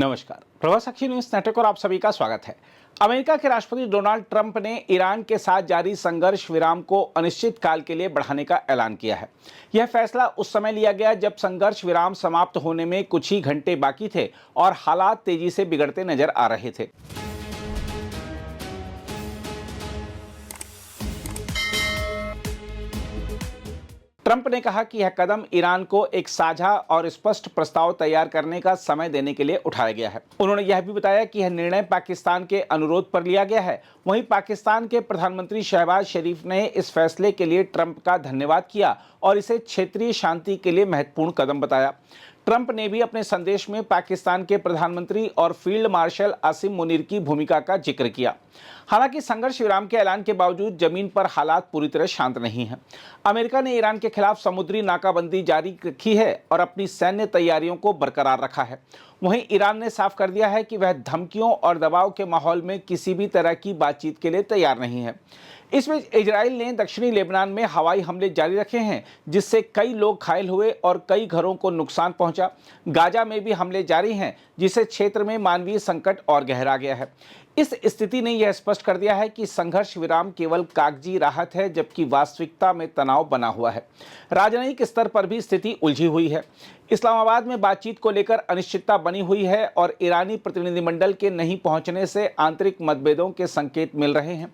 नमस्कार, प्रभात साक्षी news network और आप सभी का स्वागत है। अमेरिका के राष्ट्रपति डोनाल्ड ट्रंप ने ईरान के साथ जारी संघर्ष विराम को अनिश्चित काल के लिए बढ़ाने का ऐलान किया है। यह फैसला उस समय लिया गया जब संघर्ष विराम समाप्त होने में कुछ ही घंटे बाकी थे और हालात तेजी से बिगड़ते नजर आ रहे थे। ट्रंप ने कहा कि यह कदम ईरान को एक साझा और स्पष्ट प्रस्ताव तैयार करने का समय देने के लिए उठाया गया है। उन्होंने यह भी बताया कि यह निर्णय पाकिस्तान के अनुरोध पर लिया गया है। वहीं पाकिस्तान के प्रधानमंत्री शहबाज शरीफ ने इस फैसले के लिए ट्रंप का धन्यवाद किया और इसे क्षेत्रीय शांति के लिए महत्वपूर्ण कदम बताया। ट्रंप ने भी अपने संदेश में पाकिस्तान के प्रधानमंत्री और फील्ड मार्शल आसिम मुनीर की भूमिका का जिक्र किया। हालांकि संघर्ष विराम के ऐलान के बावजूद जमीन पर हालात पूरी तरह शांत नहीं हैं। अमेरिका ने ईरान के खिलाफ समुद्री नाकाबंदी जारी रखी है और अपनी सैन्य तैयारियों को बरकरार रखा है। वहीं ईरान ने साफ कर दिया है कि वह धमकियों और दबाव के माहौल में किसी भी तरह की बातचीत के लिए तैयार नहीं है। इस बीच इजराइल ने दक्षिणी लेबनान में हवाई हमले जारी रखे हैं, जिससे कई लोग घायल हुए और कई घरों को नुकसान पहुंचा। गाजा में भी हमले जारी हैं, जिससे क्षेत्र में मानवीय संकट और गहरा गया है। इस स्थिति ने यह स्पष्ट कर दिया है कि संघर्ष विराम केवल कागजी राहत है, जबकि वास्तविकता में तनाव बना हुआ है। राजनयिक स्तर पर भी स्थिति उलझी हुई है। इस्लामाबाद में बातचीत को लेकर अनिश्चितता बनी हुई है और ईरानी प्रतिनिधिमंडल के नहीं पहुंचने से आंतरिक मतभेदों के संकेत मिल रहे हैं।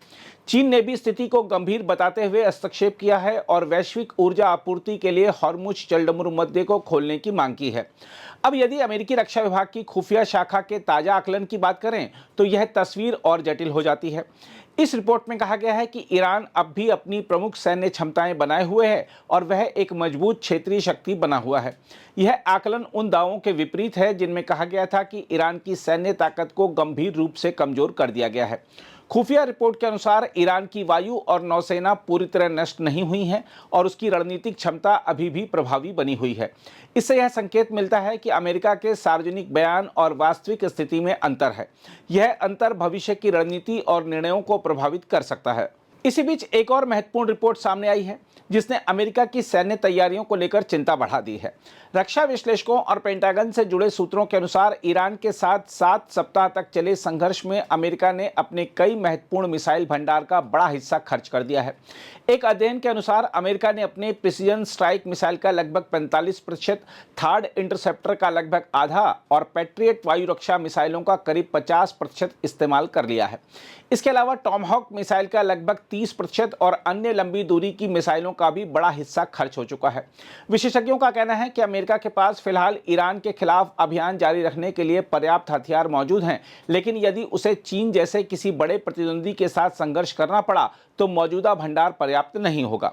चीन ने भी स्थिति को गंभीर बताते हुए हस्तक्षेप किया है और वैश्विक ऊर्जा आपूर्ति के लिए हॉर्मुज जलडमरू मध्य को खोलने की मांग की है। अब यदि अमेरिकी रक्षा विभाग की खुफिया शाखा के ताजा आकलन की बात करें तो यह तस्वीर और जटिल हो जाती है। इस रिपोर्ट में कहा गया है कि ईरान अब भी अपनी प्रमुख सैन्य क्षमताएं बनाए हुए है और वह एक मजबूत क्षेत्रीय शक्ति बना हुआ है। यह आकलन उन दावों के विपरीत है जिनमें कहा गया था कि ईरान की सैन्य ताकत को गंभीर रूप से कमजोर कर दिया गया है। खुफिया रिपोर्ट के अनुसार ईरान की वायु और नौसेना पूरी तरह नष्ट नहीं हुई है और उसकी रणनीतिक क्षमता अभी भी प्रभावी बनी हुई है। इससे यह संकेत मिलता है कि अमेरिका के सार्वजनिक बयान और वास्तविक स्थिति में अंतर है। यह अंतर भविष्य की रणनीति और निर्णयों को प्रभावित कर सकता है। इसी बीच एक और महत्वपूर्ण रिपोर्ट सामने आई है जिसने अमेरिका की सैन्य तैयारियों को लेकर चिंता बढ़ा दी है। रक्षा विश्लेषकों और पेंटागन से जुड़े सूत्रों के अनुसार ईरान के साथ 7 सप्ताह तक चले संघर्ष में अमेरिका ने अपने कई महत्वपूर्ण मिसाइल भंडार का बड़ा हिस्सा खर्च कर दिया है। एक अध्ययन के अनुसार अमेरिका ने अपने प्रिसीजन स्ट्राइक मिसाइल का लगभग 45%, थर्ड इंटरसेप्टर का लगभग आधा और पैट्रियट वायु रक्षा मिसाइलों का करीब 50% इस्तेमाल कर लिया है। इसके अलावा टॉमहॉक मिसाइल का लगभग 30% और अन्य लंबी दूरी की मिसाइलों का भी बड़ा हिस्सा खर्च हो चुका है। विशेषज्ञों का कहना है कि अमेरिका के पास फिलहाल ईरान के खिलाफ अभियान जारी रखने के लिए पर्याप्त हथियार मौजूद हैं, लेकिन यदि उसे चीन जैसे किसी बड़े प्रतिद्वंदी के साथ संघर्ष करना पड़ा तो मौजूदा भंडार पर्याप्त नहीं होगा।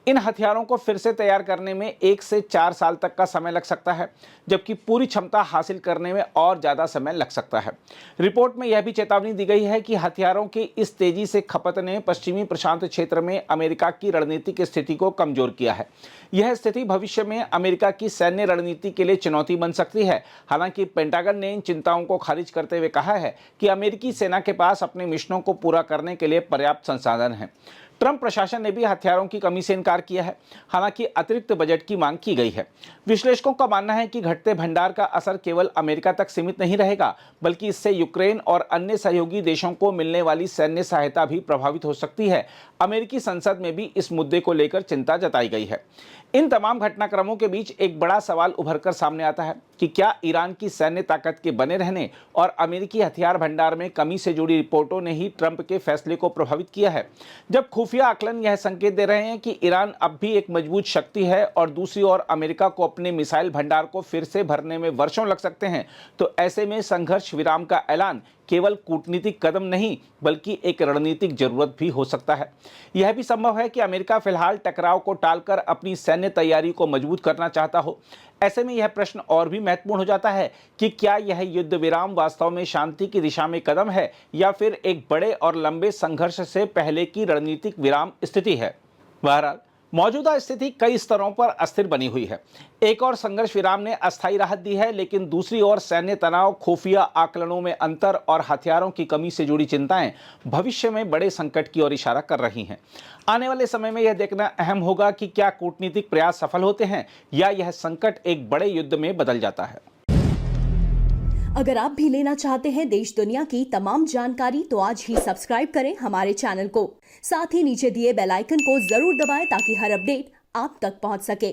इन हथियारों को फिर से तैयार करने में 1 से 4 साल तक का समय लग सकता है, जबकि पूरी क्षमता हासिल करने में और ज़्यादा समय लग सकता है। रिपोर्ट में यह भी चेतावनी दी गई है कि हथियारों की इस तेजी से खपत ने पश्चिमी प्रशांत क्षेत्र में अमेरिका की रणनीतिक स्थिति को कमजोर किया है। यह स्थिति भविष्य में अमेरिका की सैन्य रणनीति के लिए चुनौती बन सकती है। हालांकि पेंटागन ने इन चिंताओं को खारिज करते हुए कहा है कि अमेरिकी सेना के पास अपने मिशनों को पूरा करने के लिए पर्याप्त संसाधन हैं। ट्रंप प्रशासन ने भी हथियारों की कमी से इनकार किया है, हालांकि अतिरिक्त बजट की मांग की गई है। विश्लेषकों का मानना है कि घटते भंडार का असर केवल अमेरिका तक सीमित नहीं रहेगा, बल्कि इससे यूक्रेन और अन्य सहयोगी देशों को मिलने वाली सैन्य सहायता भी प्रभावित हो सकती है। अमेरिकी संसद में भी इस मुद्दे को लेकर चिंता जताई गई है। इन तमाम घटनाक्रमों के बीच एक बड़ा सवाल उभरकर सामने आता है कि क्या ईरान की सैन्य ताकत के बने रहने और अमेरिकी हथियार भंडार में कमी से जुड़ी रिपोर्टों ने ही ट्रंप के फैसले को प्रभावित किया है। जब खुफिया आकलन यह संकेत दे रहे हैं कि ईरान अब भी एक मजबूत शक्ति है और दूसरी ओर अमेरिका को अपने मिसाइल भंडार को फिर से भरने में वर्षों लग सकते हैं, तो ऐसे में संघर्ष विराम का ऐलान केवल कूटनीतिक कदम नहीं बल्कि एक रणनीतिक जरूरत भी हो सकता है। यह भी संभव है कि अमेरिका फिलहाल टकराव को टालकर अपनी सैन्य तैयारी को मजबूत करना चाहता हो। ऐसे में यह प्रश्न और भी महत्वपूर्ण हो जाता है कि क्या यह युद्ध विराम वास्तव में शांति की दिशा में कदम है या फिर एक बड़े और लंबे संघर्ष से पहले की रणनीतिक विराम स्थिति है। बहरहाल मौजूदा स्थिति कई स्तरों पर अस्थिर बनी हुई है। एक और संघर्ष विराम ने अस्थायी राहत दी है, लेकिन दूसरी ओर सैन्य तनाव, खुफिया आकलनों में अंतर और हथियारों की कमी से जुड़ी चिंताएं भविष्य में बड़े संकट की ओर इशारा कर रही हैं। आने वाले समय में यह देखना अहम होगा कि क्या कूटनीतिक प्रयास सफल होते हैं या यह संकट एक बड़े युद्ध में बदल जाता है। अगर आप भी लेना चाहते हैं देश दुनिया की तमाम जानकारी तो आज ही सब्सक्राइब करें हमारे चैनल को। साथ ही नीचे दिए बेल आइकन को जरूर दबाएं ताकि हर अपडेट आप तक पहुंच सके।